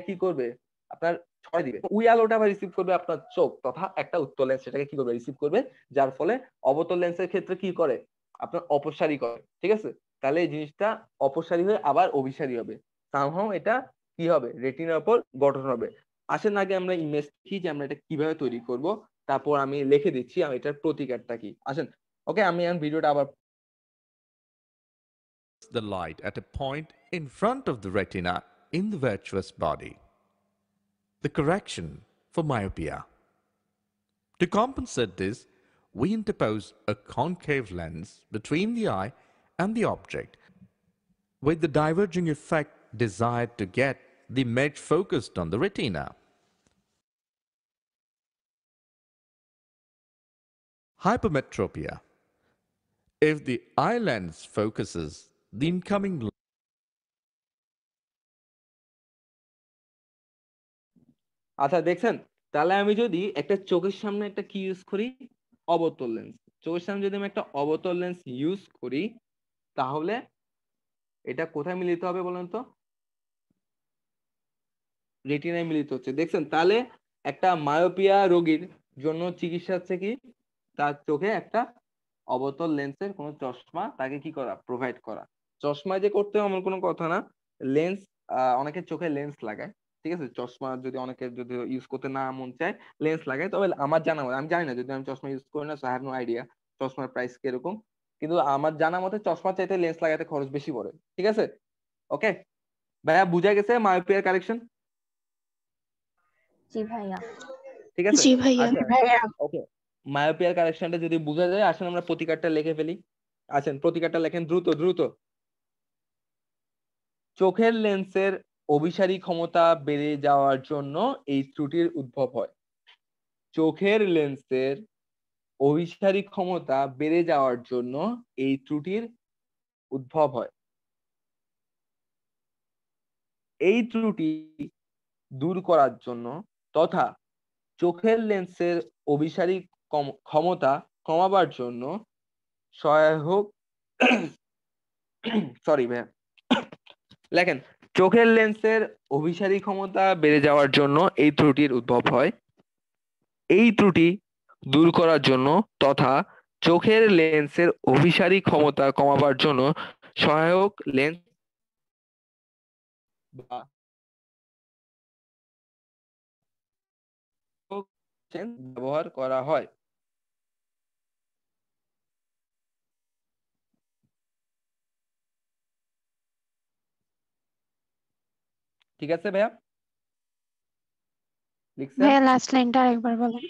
কি করবে, আপনার ছড়াই দিবে, ওই আলোটা আবার রিসিভ করবে আপনার চোখ তথা একটা উত্তল লেন্স সেটাকে কি করবে, রিসিভ করবে, যার ফলে অবতল লেন্সের ক্ষেত্রে কি করে, আপনার অপসারী করে। ঠিক আছে, তাহলে এই জিনিসটা অপসারী হয়ে আবার অভিসারী হবে, সামহাও এটা কি হবে, রেটিনার উপর গঠন হবে। আসেন আগে আমরা ইমেজ কি যে আমরা এটা কিভাবে তৈরি করব, তারপর আমি লিখে দিচ্ছি আমি এটার প্রতিকারটা কি। আসেন, ওকে, আমি এখন ভিডিওটা আবার The light at a point in front of the retina in the vitreous body. The correction for myopia. To compensate this, we interpose a concave lens between the eye and the object with the diverging effect desired to get the image focused on the retina. Hypermetropia. If the eye lens focuses the incoming আচ্ছা দেখছেন, তাহলে আমি যদি একটা চোখের সামনে একটা কি ইউজ করি, অবতল লেন্স, চোখের সামনে যদি আমি একটা অবতল লেন্স ইউজ করি, তাহলে এটা কোথায় মিলিত হবে বলেন তো, রেটিনায় মিলিত হচ্ছে। দেখছেন, তাহলে একটা মায়োপিয়া রোগীর জন্য চিকিৎসা হচ্ছে কি, তার চোখে একটা অবতল লেন্সের কোন চশমা তাকে কি করা, প্রোভাইড করা। চশমা যে করতে হবে এমন কোনো কথা না, লেন্স, অনেকের চোখে লেন্স লাগায়, ঠিক আছে, চশমা যদি অনেকের যদি ইউজ করতে না মন চায় লেন্স লাগায়, তবে আমার জানা মতে, আমি জানি না যদি আমি চশমা ইউজ করি না, so I have no idea চশমার প্রাইস কিরকম, কিন্তু আমার জানা মতে চশমা চাইতে লেন্স লাগাতে খরচ বেশি পড়ে। ঠিক আছে, ওকে ভাইয়া, বুঝা গেছে মায়োপিয়ার কারেকশন? জি ভাইয়া। ঠিক আছে, জি ভাইয়া। আচ্ছা ওকে, মায়োপিয়ার কারেকশনটা যদি বোঝা যায়, আসেন আমরা প্রতিকারটা লিখে ফেলি। আসেন প্রতিকারটা লেখেন দ্রুত দ্রুত। চোখের লেন্সের অভিসারী ক্ষমতা বেড়ে যাওয়ার জন্য এই ত্রুটির উদ্ভব হয়। চোখের লেন্সের অভিসারী ক্ষমতা বেড়ে যাওয়ার জন্য এই ত্রুটির উদ্ভব হয়। এই ত্রুটি দূর করার জন্য তথা চোখের লেন্সের অভিসারী ক্ষমতা কমাবার জন্য সহায়ক সরি ভাইয়া, লেখেন চোখের লেন্সের অভিসারী ক্ষমতা বেড়ে যাওয়ার জন্য এই ত্রুটির উদ্ভব হয়। এই ত্রুটি দূর করার জন্য তথা চোখের লেন্সের অভিসারী ক্ষমতা কমাবার জন্য সহায়ক লেন্স বা ব্যবহার করা হয়। ঠিক আছে ভাইয়া, লিখছেন? ভাইয়া লাস্ট লাইনটা আরেকবার বলেন।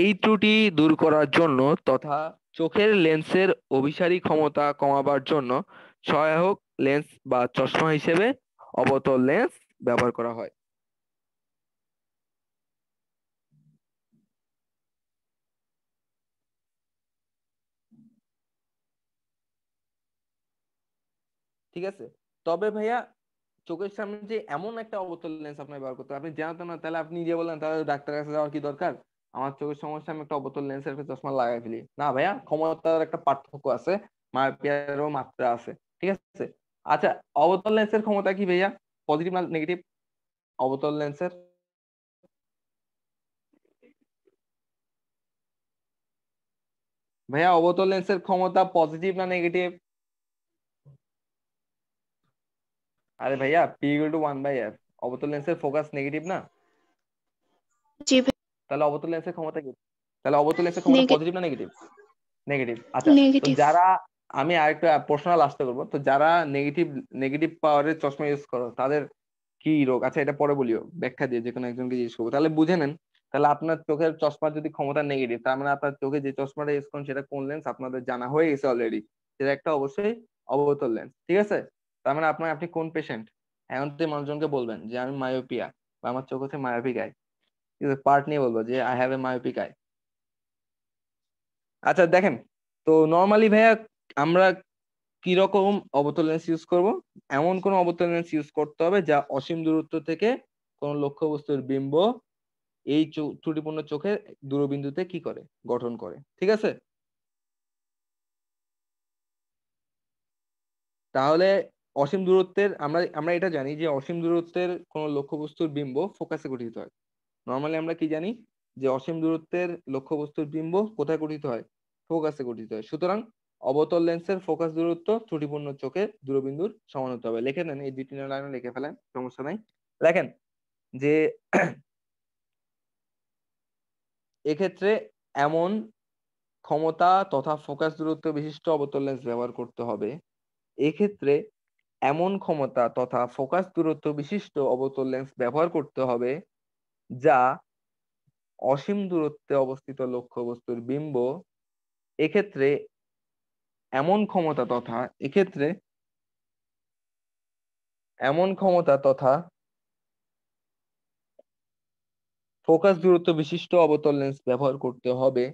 এই ত্রুটি দূর করার জন্য তথা চোখের লেন্সের অভিসারী ক্ষমতা কমাবার জন্য সহায়ক লেন্স বা চশমা হিসেবে অবতল লেন্স ব্যবহার করা হয়। ঠিক আছে, তবে ভাইয়া চোখের সামনে যে এমন একটা অবতল লেন্স আপনার ব্যবহার করতে হবে, আপনি জানতেন না, তাহলে আপনি নিজে বললেন তাহলে ডাক্তারের কাছে যাওয়ার কি দরকার? আমার চোখের সমস্যা, আমি একটা অবতল লেন্সের একটা চশমা লাগাই ফেলি। না ভাইয়া, ক্ষমতার একটা পার্থক্য আছে, মায়োপিয়ারও মাত্রা আছে, ঠিক আছে। আচ্ছা, অবতল লেন্সের ক্ষমতা কি ভাইয়া, পজিটিভ না নেগেটিভ? অবতল লেন্সের, ভাইয়া অবতল লেন্সের ক্ষমতা পজিটিভ না নেগেটিভ? আরে ভাইয়া, পি ইকুয়াল টু 1/f, অবতল লেন্সের ফোকাস নেগেটিভ না? জি ভাই। তাহলে অবতল লেন্সের ক্ষমতা কি? তাহলে অবতল লেন্সের ক্ষমতা পজিটিভ না নেগেটিভ? নেগেটিভ। আচ্ছা, তো নেগেটিভ। যারা, আমি আরেকটা প্রশ্ন লাস্টে করবো, তো যারা নেগেটিভ নেগেটিভ পাওয়ারের চশমা ইউজ করো তাদের কি রোগ? আচ্ছা, এটা পরে বলিও, ব্যাখ্যা দিয়ে যে কোনো একজনকে জিজ্ঞেস করবো, তাহলে বুঝে নেন। তাহলে আপনার চোখের চশমার যদি ক্ষমতা নেগেটিভ, তার মানে আপনার চোখে যে চশমাটা ইউজ করেন সেটা কোন লেন্স আপনাদের জানা হয়ে গেছে অলরেডি, সেটা একটা অবশ্যই অবতল লেন্স, ঠিক আছে। তার মানে আপনি কোন পেশেন্ট? এখন তো মানুষজনকে বলবেন যে আমি মায়োপিয়া, বা আমার চোখ হচ্ছে মায়োপিক আই, পার্ট নিয়ে বলবো যে I have a myopic I. আচ্ছা দেখেন, তো নর্মালি ভাইয়া আমরা কিরকম অবতল লেন্স ইউজ করব? এমন কোন অবতল লেন্স ইউজ করতে হবে যা অসীম দূরত্ব থেকে কোন লক্ষ্যবস্তুর বিম্ব এই ত্রুটিপূর্ণ চোখের দূরবিন্দুতে কি করে, গঠন করে, ঠিক আছে। তাহলে অসীম দূরত্বের, আমরা আমরা এটা জানি যে অসীম দূরত্বের কোন লক্ষ্যবস্তুর বিম্ব ফোকাসে গঠিত হয়। নর্মালি আমরা কি জানি যে অসীম দূরত্বের লক্ষ্যবস্তুর বিম্ব কোথায় গঠিত হয়? ফোকাসে গঠিত হয়। সুতরাং অবতল লেন্সের ফোকাস দূরত্ব ত্রুটিপূর্ণ চোখের দূরবিন্দুর সমান হতে হবে। লিখে নেন, এই 2-3 লাইনে লিখে ফেলেন, সমস্যা নাই। লেখেন যে এক্ষেত্রে এমন ক্ষমতা তথা ফোকাস দূরত্ব বিশিষ্ট অবতল লেন্স ব্যবহার করতে হবে। এক্ষেত্রে এমন ক্ষমতা তথা ফোকাস দূরত্ব বিশিষ্ট অবতল লেন্স ব্যবহার করতে হবে যা অসীম দূরত্বে অবস্থিত লক্ষ্যবস্তুর বিম্ব, এক্ষেত্রে এমন ক্ষমতা তথা এক্ষেত্রে এমন ক্ষমতা তথা ফোকাস দূরত্ব বিশিষ্ট অবতল লেন্স ব্যবহার করতে হবে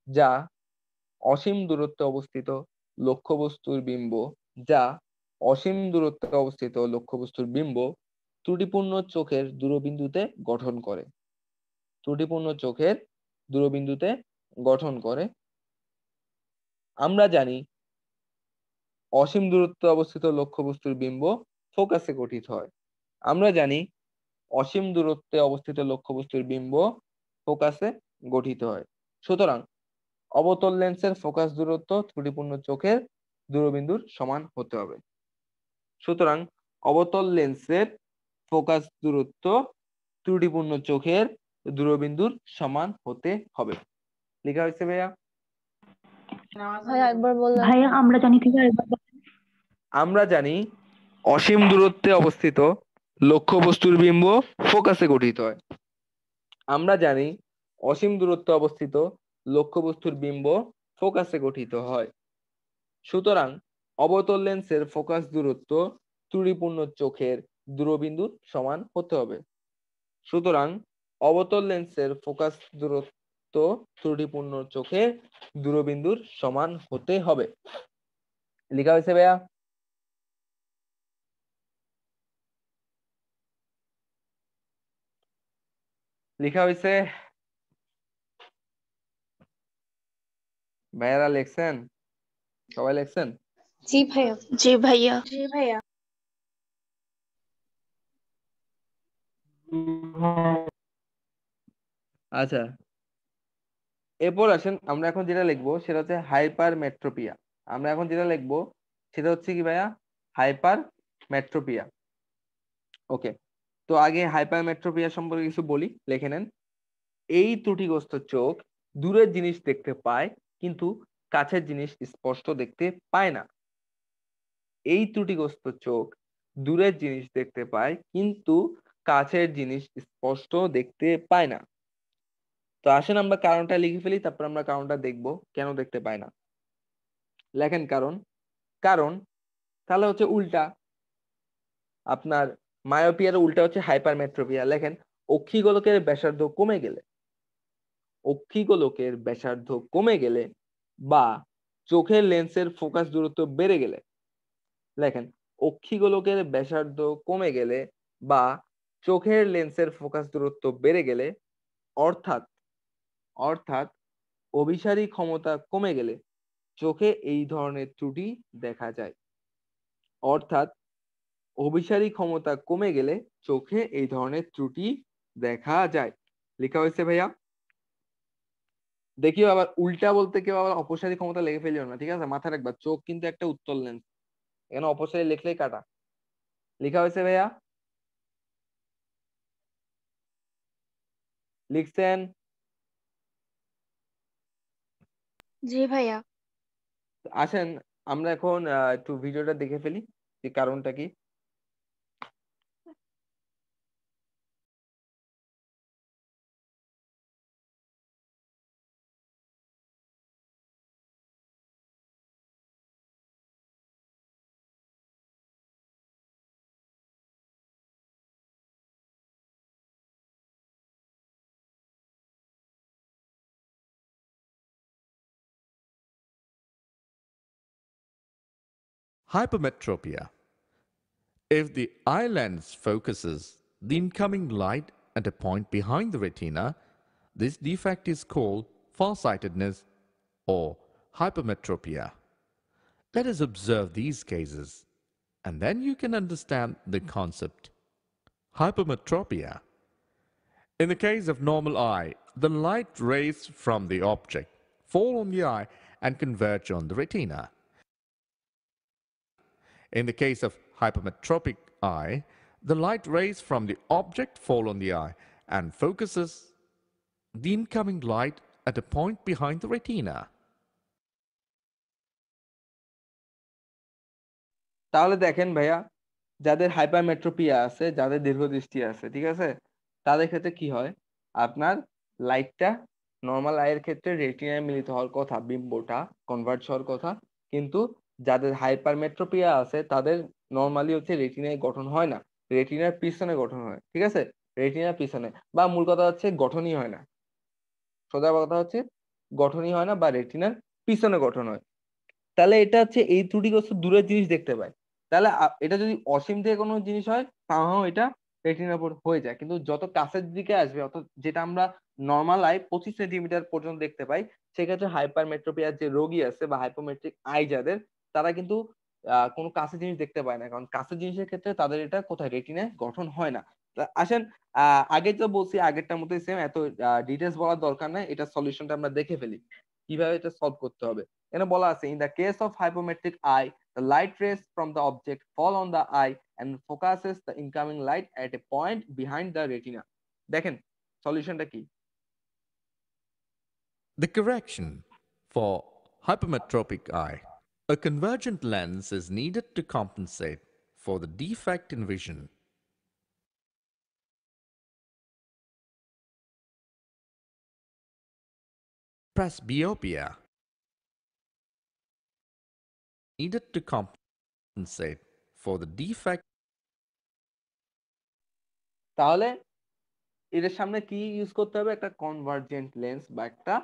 যা অসীম দূরত্বে অবস্থিত লক্ষ্যবস্তুর বিম্ব, যা অসীম দূরত্বে অবস্থিত লক্ষ্যবস্তুর বিম্ব ত্রুটিপূর্ণ চোখের দূরবিন্দুতে গঠন করে, ত্রুটিপূর্ণ চোখের দূরবিন্দুতে গঠন করে। আমরা জানি অসীম দূরত্বে অবস্থিত লক্ষ্যবস্তুর বিম্ব ফোকাসে গঠিত হয়। আমরা জানি অসীম দূরত্বে অবস্থিত লক্ষ্যবস্তুর বিম্ব ফোকাসে গঠিত হয়। সুতরাং অবতল লেন্সের ফোকাস দূরত্ব ত্রুটিপূর্ণ চোখের দূরবিন্দুর সমান হতে হবে। সুতরাং অবতল লেন্সের ফোকাস দূরত্ব ত্রুটিপূর্ণ চোখের দূরবিন্দুর সমান হতে হবে। লেখা হয়েছে ভাইয়া? ভাইয়া একবার বললেন। ভাইয়া আমরা জানি থেকে আরেকবার বলেন। আমরা জানি অসীম দূরত্বে অবস্থিত লক্ষ্যবস্তুর বিম্ব ফোকাসে গঠিত হয়। আমরা জানি অসীম দূরত্বে অবস্থিত লক্ষ্যবস্তুর বিম্ব ফোকাসে গঠিত হয়। সুতরাং অবতল লেন্সের ফোকাস দূরত্ব ত্রুটিপূর্ণ চোখের দূরবিন্দুর সমান হতে হবে। সুতরাং অবতল লেন্সের ফোকাস দূরত্ব ত্রুটিপূর্ণ চোখের দূরবিন্দুর সমান হতে হবে। লেখা হয়েছে ভাইয়া? লেখা হয়েছে? ভাইয়ারা লেখছেন? সবাই লেখছেন? জি ভাইয়া। জি ভাইয়া। জি ভাইয়া। আচ্ছা, এরপর আসেন, আমরা এখন যেটা লিখবো সেটা হচ্ছে হাইপার মেট্রোপিয়া। আমরা এখন যেটা লিখবো সেটা হচ্ছে কি ভাইয়া? হাইপার মেট্রোপিয়া। ওকে, তো আগে হাইপার মেট্রোপিয়া সম্পর্কে কিছু বলি, লিখে নেন। এই ত্রুটিগ্রস্ত চোখ দূরের জিনিস দেখতে পায় কিন্তু কাছের জিনিস স্পষ্ট দেখতে পায় না। এই ত্রুটিগ্রস্ত চোখ দূরের জিনিস দেখতে পায় কিন্তু কাছের জিনিস স্পষ্ট দেখতে পায় না। তো আসেন আমরা কারণটা লিখে ফেলি, তারপর আমরা কারণটা দেখবো কেন দেখতে পায় না। লেখেন কারণ। কারণ তাহলে হচ্ছে উল্টা, আপনার মায়োপিয়ার উল্টা হচ্ছে হাইপারমেট্রোপিয়া। লেখেন অক্ষিগোলকের ব্যাসার্ধ কমে গেলে, অক্ষিগোলকের ব্যাসার্ধ কমে গেলে বা চোখের লেন্সের ফোকাস দূরত্ব বেড়ে গেলে, লেখেন অক্ষিগোলকের ব্যাসার্ধ কমে গেলে বা চোখের লেন্সের ফোকাস দূরত্ব বেড়ে গেলে, অর্থাৎ অর্থাৎ অভিসারী ক্ষমতা কমে গেলে চোখে এই ধরনের ত্রুটি দেখা যায়। অর্থাৎ অভিসারী ক্ষমতা কমে গেলে চোখে এই ধরনের ত্রুটি দেখা যায়। লেখা হয়েছে ভাইয়া? দেখিও আবার উল্টা বলতে কেউ আবার অপসারী ক্ষমতা লিখে ফেলিও না, ঠিক আছে? মাথায় রাখবা চোখ কিন্তু একটা উত্তল লেন্স, এখানে অপসারী লিখলেই কাটা। লেখা হয়েছে ভাইয়া? লিখছেন? জি ভাইয়া। আসেন আমরা এখন একটু ভিডিওটা দেখে ফেলি যে কারণটা কি। Hypermetropia. If the eye lens focuses the incoming light at a point behind the retina, this defect is called farsightedness or hypermetropia. Let us observe these cases, and then you can understand the concept. Hypermetropia. In the case of normal eye, the light rays from the object fall on the eye and converge on the retina. In the case of hypermetropic eye, the light rays from the object fall on the eye and focuses the incoming light at a point behind the retina. তাহলে দেখেন ভাইয়া, যাদের hypermetropia আছে, যাদের দীর্ঘদৃষ্টি আছে, ঠিক আছে, তাদের ক্ষেত্রে কি হয়, আপনার লাইটটা নর্মাল আইয়ের ক্ষেত্রে রেটিনায় মিলিত হওয়ার কথা, বিম্বটা কনভার্জ হওয়ার কথা, কিন্তু যাদের হাইপারমেট্রোপিয়া আছে তাদের নর্মালি হচ্ছে রেটিনায় গঠন হয় না, রেটিনার পিছনে গঠন হয়, ঠিক আছে? রেটিনার পিছনে, বা মূল কথা হচ্ছে গঠনই হয় না, সোজা কথা হচ্ছে গঠনই হয় না বা রেটিনার পিছনে গঠন হয়। তাহলে এটা হচ্ছে এই ত্রুটিগ্রস্ত দূরের জিনিস দেখতে পায়। তাহলে এটা যদি অসীম থেকে কোনো জিনিস হয় তাও এটা রেটিনার উপর হয়ে যায়, কিন্তু যত কাছের দিকে আসবে অত যেটা আমরা নর্মাল আই 25 সেন্টিমিটার পর্যন্ত দেখতে পাই, সেক্ষেত্রে হাইপারমেট্রোপিয়ার যে রোগী আছে বা হাইপোমেট্রিক আই যাদের, তারা কিন্তু কোনো কাছের জিনিস দেখতে পায় না, কারণ কাছের জিনিসের ক্ষেত্রে তাদের এটা কোথায় রেটিনায় গঠন হয় না। আসেন আগে তো বলছি আগেরটার মতোই সেম, এত ডিটেলস বলার দরকার নাই, এটা সলিউশনটা আমরা দেখে ফেলি কিভাবে এটা সলভ করতে হবে। এখানে বলা আছে, in the case of hypometric eye, the light rays from the object fall on the eye and focuses the incoming light at a point behind the retina. দেখেন সলিউশনটা কি? The correction for hypermetropic eye. A convergent lens is needed to compensate for the defect in vision. Presbyopia. Needed to compensate for the defect. তাহলে এর সামনে কি use করতে হবে? একটা কনভার্জেন্ট লেন্স বা একটা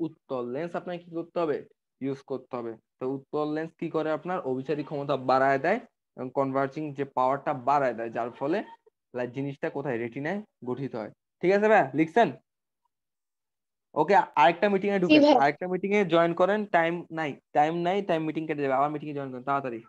উত্তল লেন্স আপনাকে কি করতে হবে? ইউজ করতে হবে। তো উত্তল লেন্স কি করে? আপনার অভিসারী ক্ষমতা বাড়ায় দেয় এবং কনভার্জিং যে পাওয়ারটা বাড়ায় দেয়, যার ফলে জিনিসটা কোথায় রেটিনায় গঠিত হয়। ঠিক আছে ভাই, লিখছেন? ওকে, আরেকটা মিটিং এ ঢুকেন, আরেকটা মিটিং এ জয়েন করেন, টাইম নাই, টাইম মিটিং কেটে যাবে, আবার মিটিং এ জয়েন করেন তাড়াতাড়ি।